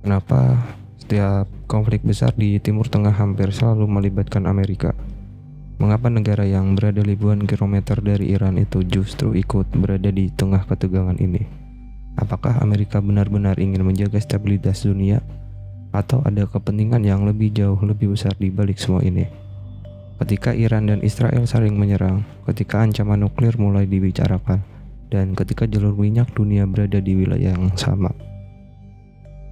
Kenapa setiap konflik besar di Timur Tengah hampir selalu melibatkan Amerika? Mengapa negara yang berada ribuan kilometer dari Iran itu justru ikut berada di tengah ketegangan ini? Apakah Amerika benar-benar ingin menjaga stabilitas dunia? Atau ada kepentingan yang jauh lebih besar di balik semua ini? Ketika Iran dan Israel saling menyerang, ketika ancaman nuklir mulai dibicarakan, dan ketika jalur minyak dunia berada di wilayah yang sama,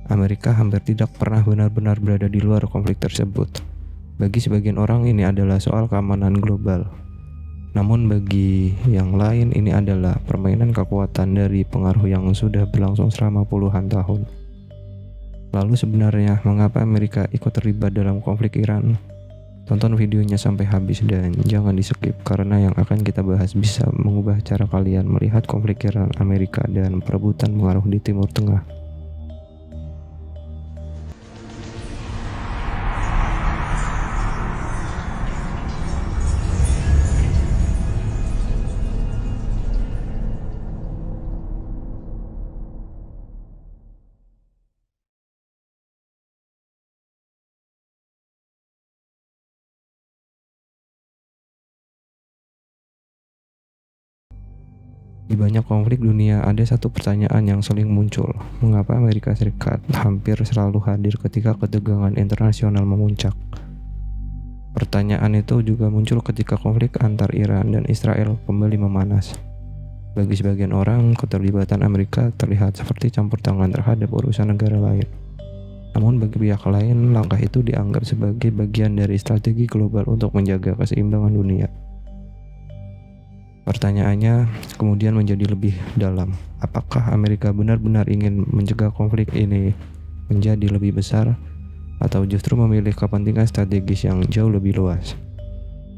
Amerika hampir tidak pernah benar-benar berada di luar konflik tersebut. Bagi sebagian orang ini adalah soal keamanan global. Namun bagi yang lain ini adalah permainan kekuatan dari pengaruh yang sudah berlangsung selama puluhan tahun. Lalu sebenarnya mengapa Amerika ikut terlibat dalam konflik Iran? Tonton videonya sampai habis dan jangan di skip karena yang akan kita bahas bisa mengubah cara kalian melihat konflik Iran, Amerika, dan perebutan pengaruh di Timur Tengah. Di banyak konflik dunia, ada satu pertanyaan yang sering muncul. Mengapa Amerika Serikat hampir selalu hadir ketika ketegangan internasional memuncak? Pertanyaan itu juga muncul ketika konflik antar Iran dan Israel kembali memanas. Bagi sebagian orang, keterlibatan Amerika terlihat seperti campur tangan terhadap urusan negara lain. Namun bagi pihak lain, langkah itu dianggap sebagai bagian dari strategi global untuk menjaga keseimbangan dunia. Pertanyaannya kemudian menjadi lebih dalam. Apakah Amerika benar-benar ingin mencegah konflik ini menjadi lebih besar, atau justru memilih kepentingan strategis yang jauh lebih luas?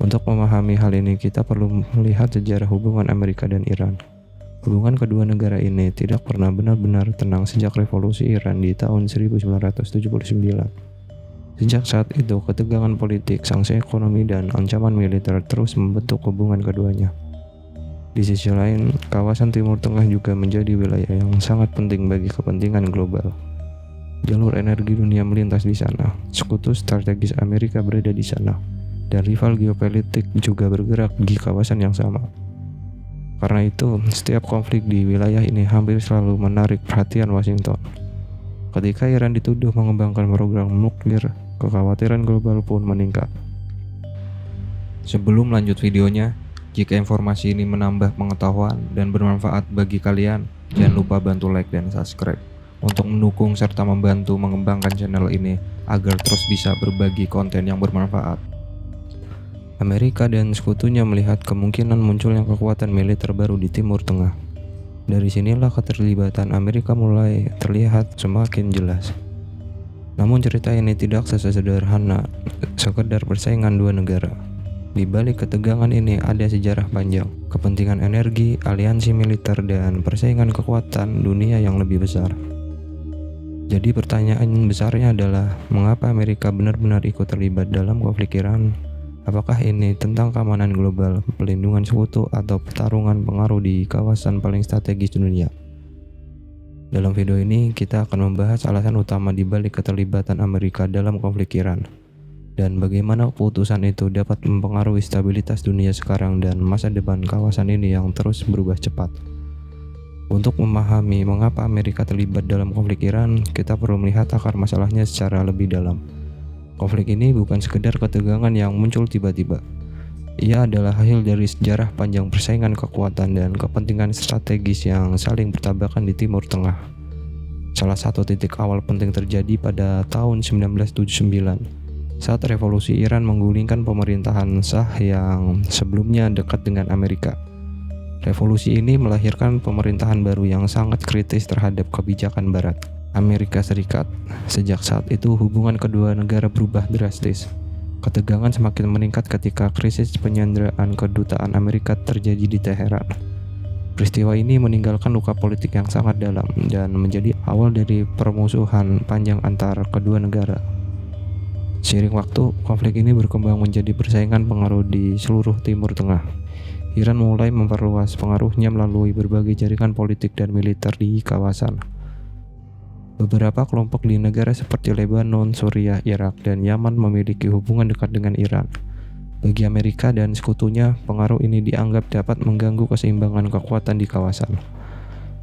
Untuk memahami hal ini, kita perlu melihat sejarah hubungan Amerika dan Iran. Hubungan kedua negara ini tidak pernah benar-benar tenang sejak revolusi Iran di tahun 1979. Sejak saat itu, ketegangan politik, sanksi ekonomi, dan ancaman militer terus membentuk hubungan keduanya. Di sisi lain, kawasan Timur Tengah juga menjadi wilayah yang sangat penting bagi kepentingan global. Jalur energi dunia melintas di sana, sekutu strategis Amerika berada di sana, dan rival geopolitik juga bergerak di kawasan yang sama. Karena itu, setiap konflik di wilayah ini hampir selalu menarik perhatian Washington. Ketika Iran dituduh mengembangkan program nuklir, kekhawatiran global pun meningkat. Sebelum lanjut videonya, jika informasi ini menambah pengetahuan dan bermanfaat bagi kalian, jangan lupa bantu like dan subscribe untuk mendukung serta membantu mengembangkan channel ini agar terus bisa berbagi konten yang bermanfaat. Amerika dan sekutunya melihat kemungkinan munculnya kekuatan militer baru di Timur Tengah. Dari sinilah keterlibatan Amerika mulai terlihat semakin jelas. Namun cerita ini tidak sesederhana sekedar persaingan dua negara. Di balik ketegangan ini ada sejarah panjang, kepentingan energi, aliansi militer, dan persaingan kekuatan dunia yang lebih besar. Jadi pertanyaan besarnya adalah, mengapa Amerika benar-benar ikut terlibat dalam konflik Iran? Apakah ini tentang keamanan global, pelindungan sekutu, atau pertarungan pengaruh di kawasan paling strategis dunia? Dalam video ini, kita akan membahas alasan utama di balik keterlibatan Amerika dalam konflik Iran, dan bagaimana keputusan itu dapat mempengaruhi stabilitas dunia sekarang dan masa depan kawasan ini yang terus berubah cepat. Untuk memahami mengapa Amerika terlibat dalam konflik Iran, kita perlu melihat akar masalahnya secara lebih dalam. Konflik ini bukan sekedar ketegangan yang muncul tiba-tiba. Ia adalah hasil dari sejarah panjang persaingan kekuatan dan kepentingan strategis yang saling bertabrakan di Timur Tengah. Salah satu titik awal penting terjadi pada tahun 1979. Saat revolusi Iran menggulingkan pemerintahan Shah yang sebelumnya dekat dengan Amerika. Revolusi ini melahirkan pemerintahan baru yang sangat kritis terhadap kebijakan Barat, Amerika Serikat. Sejak saat itu hubungan kedua negara berubah drastis. Ketegangan semakin meningkat ketika krisis penyanderaan kedutaan Amerika terjadi di Teheran. Peristiwa ini meninggalkan luka politik yang sangat dalam dan menjadi awal dari permusuhan panjang antar kedua negara. Seiring waktu, konflik ini berkembang menjadi persaingan pengaruh di seluruh Timur Tengah. Iran mulai memperluas pengaruhnya melalui berbagai jaringan politik dan militer di kawasan. Beberapa kelompok di negara seperti Lebanon, Suriah, Irak, dan Yaman memiliki hubungan dekat dengan Iran. Bagi Amerika dan sekutunya, pengaruh ini dianggap dapat mengganggu keseimbangan kekuatan di kawasan.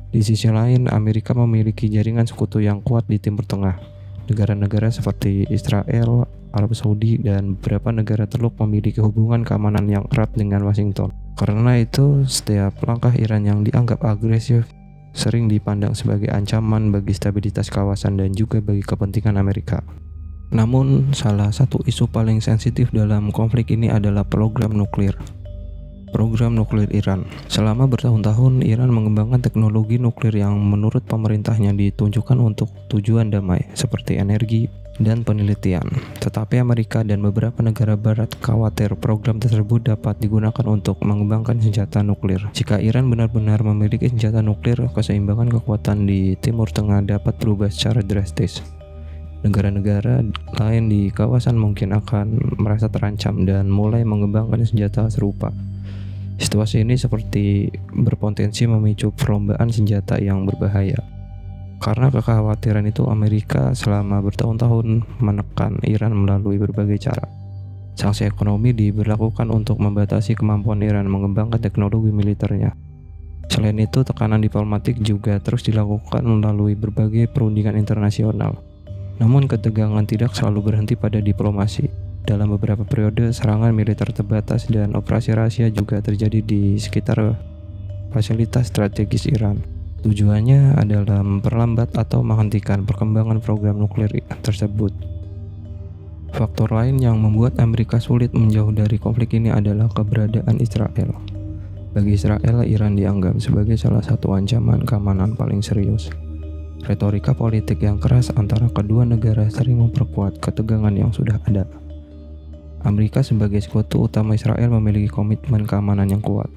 Di sisi lain, Amerika memiliki jaringan sekutu yang kuat di Timur Tengah. Negara-negara seperti Israel, Arab Saudi, dan beberapa negara Teluk memiliki hubungan keamanan yang erat dengan Washington. Karena itu, setiap langkah Iran yang dianggap agresif sering dipandang sebagai ancaman bagi stabilitas kawasan dan juga bagi kepentingan Amerika. Namun, salah satu isu paling sensitif dalam konflik ini adalah program nuklir. Program nuklir Iran. Selama bertahun-tahun, Iran mengembangkan teknologi nuklir yang menurut pemerintahnya ditunjukkan untuk tujuan damai, seperti energi dan penelitian. Tetapi Amerika dan beberapa negara barat khawatir program tersebut dapat digunakan untuk mengembangkan senjata nuklir. Jika Iran benar-benar memiliki senjata nuklir, keseimbangan kekuatan di Timur Tengah dapat berubah secara drastis. Negara-negara lain di kawasan mungkin akan merasa terancam dan mulai mengembangkan senjata serupa. Situasi ini seperti berpotensi memicu perlombaan senjata yang berbahaya. Karena kekhawatiran itu, Amerika selama bertahun-tahun menekan Iran melalui berbagai cara. Sanksi ekonomi diberlakukan untuk membatasi kemampuan Iran mengembangkan teknologi militernya. Selain itu, tekanan diplomatik juga terus dilakukan melalui berbagai perundingan internasional. Namun ketegangan tidak selalu berhenti pada diplomasi. Dalam beberapa periode, serangan militer terbatas dan operasi rahasia juga terjadi di sekitar fasilitas strategis Iran. Tujuannya adalah memperlambat atau menghentikan perkembangan program nuklir tersebut. Faktor lain yang membuat Amerika sulit menjauh dari konflik ini adalah keberadaan Israel. Bagi Israel, Iran dianggap sebagai salah satu ancaman keamanan paling serius. Retorika politik yang keras antara kedua negara sering memperkuat ketegangan yang sudah ada. Amerika sebagai sekutu utama Israel memiliki komitmen keamanan yang kuat.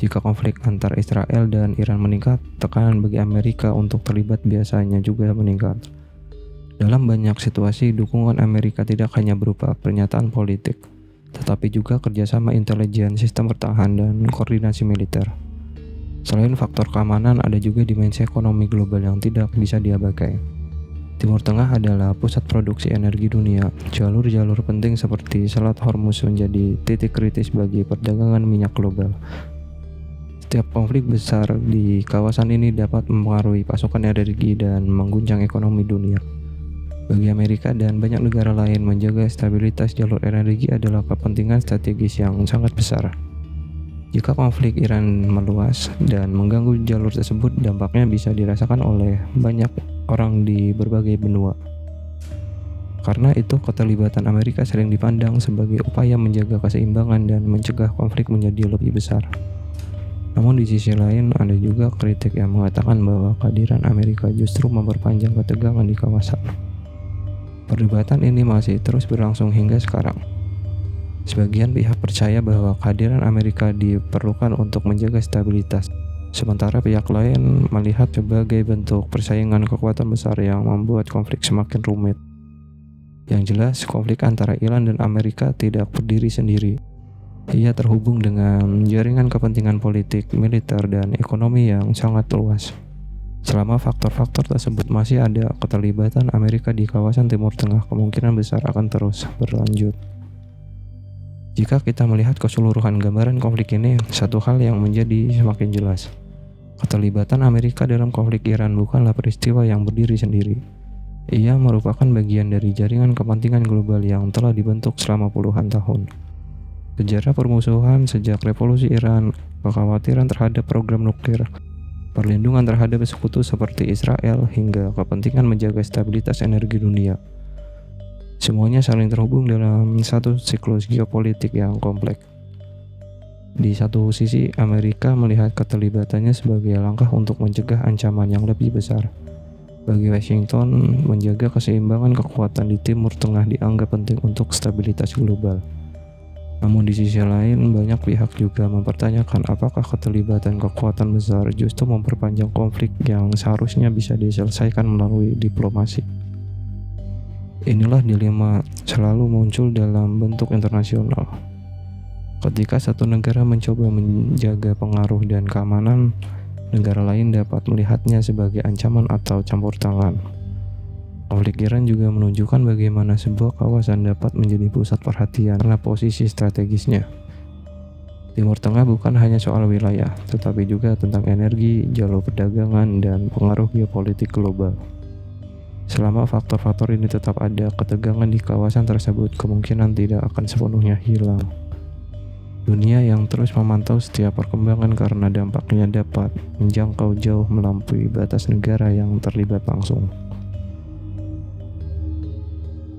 Jika konflik antara Israel dan Iran meningkat, tekanan bagi Amerika untuk terlibat biasanya juga meningkat. Dalam banyak situasi, dukungan Amerika tidak hanya berupa pernyataan politik, tetapi juga kerjasama intelijen, sistem pertahanan, dan koordinasi militer. Selain faktor keamanan, ada juga dimensi ekonomi global yang tidak bisa diabaikan. Timur Tengah adalah pusat produksi energi dunia. Jalur-jalur penting seperti Selat Hormuz menjadi titik kritis bagi perdagangan minyak global. Setiap konflik besar di kawasan ini dapat mempengaruhi pasokan energi dan mengguncang ekonomi dunia. Bagi Amerika dan banyak negara lain, menjaga stabilitas jalur energi adalah kepentingan strategis yang sangat besar. Jika konflik Iran meluas dan mengganggu jalur tersebut, dampaknya bisa dirasakan oleh banyak orang di berbagai benua. Karena itu, keterlibatan Amerika sering dipandang sebagai upaya menjaga keseimbangan dan mencegah konflik menjadi lebih besar. Namun di sisi lain, ada juga kritik yang mengatakan bahwa kehadiran Amerika justru memperpanjang ketegangan di kawasan. Perdebatan ini masih terus berlangsung hingga sekarang. Sebagian pihak percaya bahwa kehadiran Amerika diperlukan untuk menjaga stabilitas, sementara pihak lain melihat sebagai bentuk persaingan kekuatan besar yang membuat konflik semakin rumit. Yang jelas, konflik antara Iran dan Amerika tidak berdiri sendiri. Ia terhubung dengan jaringan kepentingan politik, militer, dan ekonomi yang sangat luas. Selama faktor-faktor tersebut masih ada, keterlibatan Amerika di kawasan Timur Tengah kemungkinan besar akan terus berlanjut. Jika kita melihat keseluruhan gambaran konflik ini, satu hal yang menjadi semakin jelas. Keterlibatan Amerika dalam konflik Iran bukanlah peristiwa yang berdiri sendiri. Ia merupakan bagian dari jaringan kepentingan global yang telah dibentuk selama puluhan tahun. Sejarah permusuhan sejak revolusi Iran, kekhawatiran terhadap program nuklir, perlindungan terhadap sekutu seperti Israel, hingga kepentingan menjaga stabilitas energi dunia. Semuanya saling terhubung dalam satu siklus geopolitik yang kompleks. Di satu sisi, Amerika melihat keterlibatannya sebagai langkah untuk mencegah ancaman yang lebih besar. Bagi Washington, menjaga keseimbangan kekuatan di Timur Tengah dianggap penting untuk stabilitas global. Namun di sisi lain, banyak pihak juga mempertanyakan apakah keterlibatan kekuatan besar justru memperpanjang konflik yang seharusnya bisa diselesaikan melalui diplomasi. Inilah dilema selalu muncul dalam bentuk internasional. Ketika satu negara mencoba menjaga pengaruh dan keamanan, negara lain dapat melihatnya sebagai ancaman atau campur tangan. Konflik Iran juga menunjukkan bagaimana sebuah kawasan dapat menjadi pusat perhatian karena posisi strategisnya. Timur Tengah bukan hanya soal wilayah, tetapi juga tentang energi, jalur perdagangan, dan pengaruh geopolitik global. Selama faktor-faktor ini tetap ada, ketegangan di kawasan tersebut kemungkinan tidak akan sepenuhnya hilang. Dunia yang terus memantau setiap perkembangan karena dampaknya dapat menjangkau jauh melampaui batas negara yang terlibat langsung.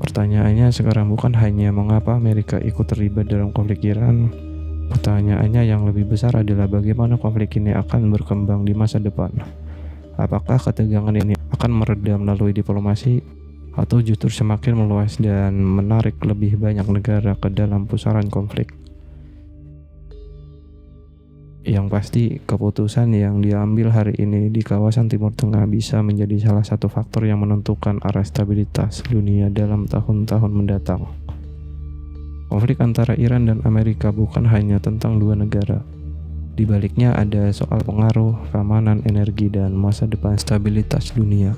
Pertanyaannya sekarang bukan hanya mengapa Amerika ikut terlibat dalam konflik Iran. Pertanyaannya yang lebih besar adalah bagaimana konflik ini akan berkembang di masa depan. Apakah ketegangan ini akan mereda melalui diplomasi atau justru semakin meluas dan menarik lebih banyak negara ke dalam pusaran konflik? Yang pasti, keputusan yang diambil hari ini di kawasan Timur Tengah bisa menjadi salah satu faktor yang menentukan arah stabilitas dunia dalam tahun-tahun mendatang. Konflik antara Iran dan Amerika bukan hanya tentang dua negara. Di baliknya ada soal pengaruh, keamanan, energi, dan masa depan stabilitas dunia.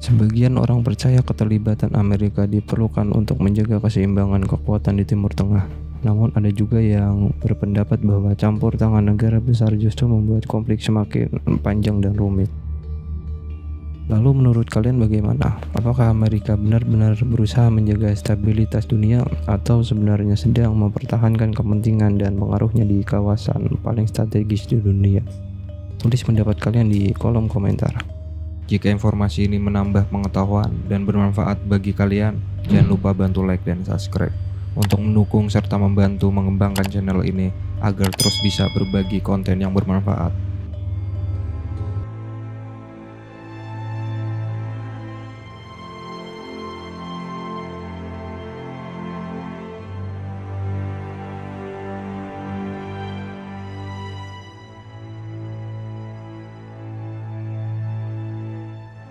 Sebagian orang percaya keterlibatan Amerika diperlukan untuk menjaga keseimbangan kekuatan di Timur Tengah. Namun ada juga yang berpendapat bahwa campur tangan negara besar justru membuat konflik semakin panjang dan rumit. Lalu menurut kalian bagaimana? Apakah Amerika benar-benar berusaha menjaga stabilitas dunia atau sebenarnya sedang mempertahankan kepentingan dan pengaruhnya di kawasan paling strategis di dunia? Tulis pendapat kalian di kolom komentar. Jika informasi ini menambah pengetahuan dan bermanfaat bagi kalian, jangan lupa bantu like dan subscribe untuk mendukung serta membantu mengembangkan channel ini agar terus bisa berbagi konten yang bermanfaat.